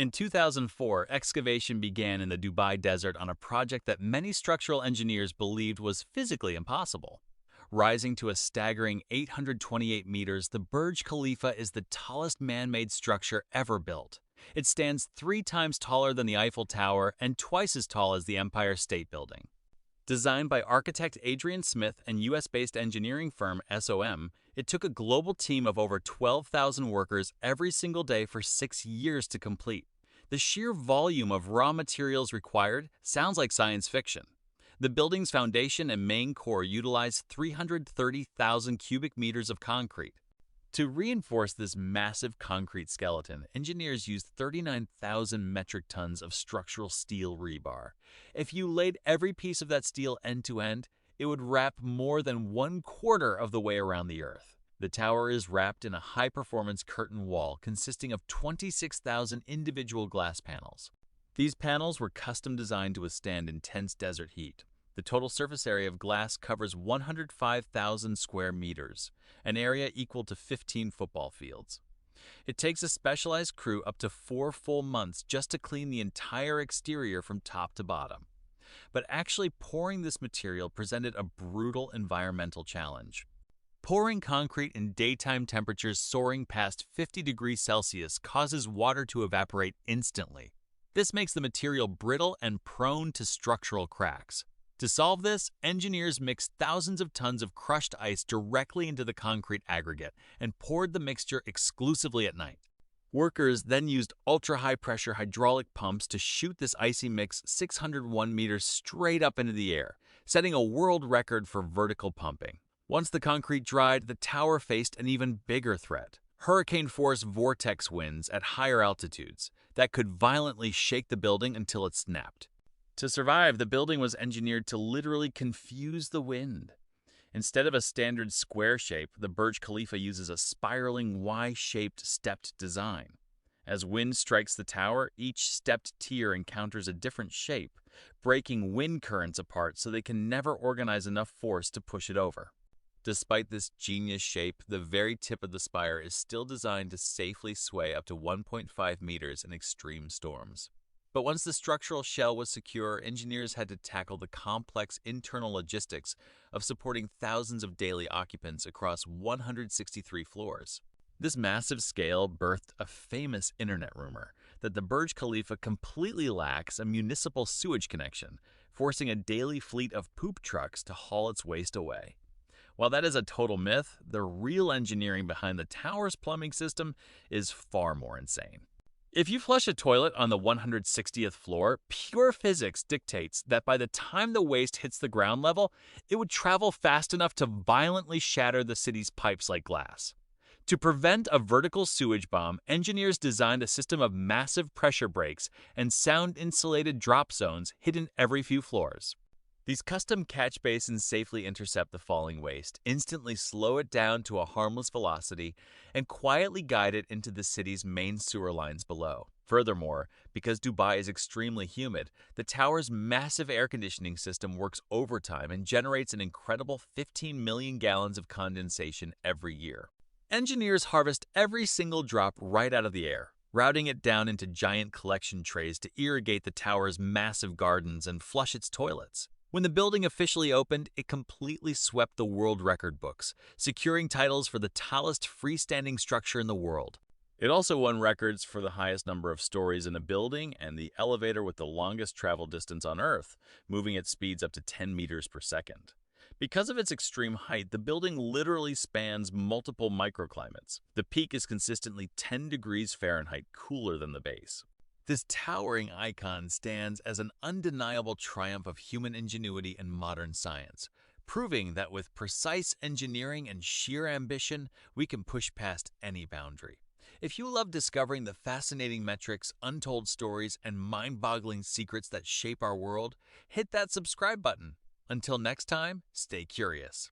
In 2004, excavation began in the Dubai desert on a project that many structural engineers believed was physically impossible. Rising to a staggering 828 meters, the Burj Khalifa is the tallest man-made structure ever built. It stands 3 times taller than the Eiffel Tower and twice as tall as the Empire State Building. Designed by architect Adrian Smith and US-based engineering firm SOM, it took a global team of over 12,000 workers every single day for 6 years to complete. The sheer volume of raw materials required sounds like science fiction. The building's foundation and main core utilize 330,000 cubic meters of concrete. To reinforce this massive concrete skeleton, engineers used 39,000 metric tons of structural steel rebar. If you laid every piece of that steel end to end, it would wrap more than 1/4 of the way around the Earth. The tower is wrapped in a high-performance curtain wall consisting of 26,000 individual glass panels. These panels were custom designed to withstand intense desert heat. The total surface area of glass covers 105,000 square meters, an area equal to 15 football fields. It takes a specialized crew up to 4 full months just to clean the entire exterior from top to bottom. But actually pouring this material presented a brutal environmental challenge. Pouring concrete in daytime temperatures soaring past 50 degrees Celsius causes water to evaporate instantly. This makes the material brittle and prone to structural cracks. To solve this, engineers mixed thousands of tons of crushed ice directly into the concrete aggregate and poured the mixture exclusively at night. Workers then used ultra-high-pressure hydraulic pumps to shoot this icy mix 601 meters straight up into the air, setting a world record for vertical pumping. Once the concrete dried, the tower faced an even bigger threat: hurricane-force vortex winds at higher altitudes that could violently shake the building until it snapped. To survive, the building was engineered to literally confuse the wind. Instead of a standard square shape, the Burj Khalifa uses a spiraling Y-shaped stepped design. As wind strikes the tower, each stepped tier encounters a different shape, breaking wind currents apart so they can never organize enough force to push it over. Despite this genius shape, the very tip of the spire is still designed to safely sway up to 1.5 meters in extreme storms. But once the structural shell was secure, engineers had to tackle the complex internal logistics of supporting thousands of daily occupants across 163 floors. This massive scale birthed a famous internet rumor that the Burj Khalifa completely lacks a municipal sewage connection, forcing a daily fleet of poop trucks to haul its waste away. While that is a total myth, the real engineering behind the tower's plumbing system is far more insane. If you flush a toilet on the 160th floor, pure physics dictates that by the time the waste hits the ground level, it would travel fast enough to violently shatter the city's pipes like glass. To prevent a vertical sewage bomb, engineers designed a system of massive pressure brakes and sound-insulated drop zones hidden every few floors. These custom catch basins safely intercept the falling waste, instantly slow it down to a harmless velocity, and quietly guide it into the city's main sewer lines below. Furthermore, because Dubai is extremely humid, the tower's massive air conditioning system works overtime and generates an incredible 15 million gallons of condensation every year. Engineers harvest every single drop right out of the air, routing it down into giant collection trays to irrigate the tower's massive gardens and flush its toilets. When the building officially opened, it completely swept the world record books, securing titles for the tallest freestanding structure in the world. It also won records for the highest number of stories in a building and the elevator with the longest travel distance on Earth, moving at speeds up to 10 meters per second. Because of its extreme height, the building literally spans multiple microclimates. The peak is consistently 10 degrees Fahrenheit cooler than the base. This towering icon stands as an undeniable triumph of human ingenuity and modern science, proving that with precise engineering and sheer ambition, we can push past any boundary. If you love discovering the fascinating metrics, untold stories, and mind-boggling secrets that shape our world, hit that subscribe button. Until next time, stay curious.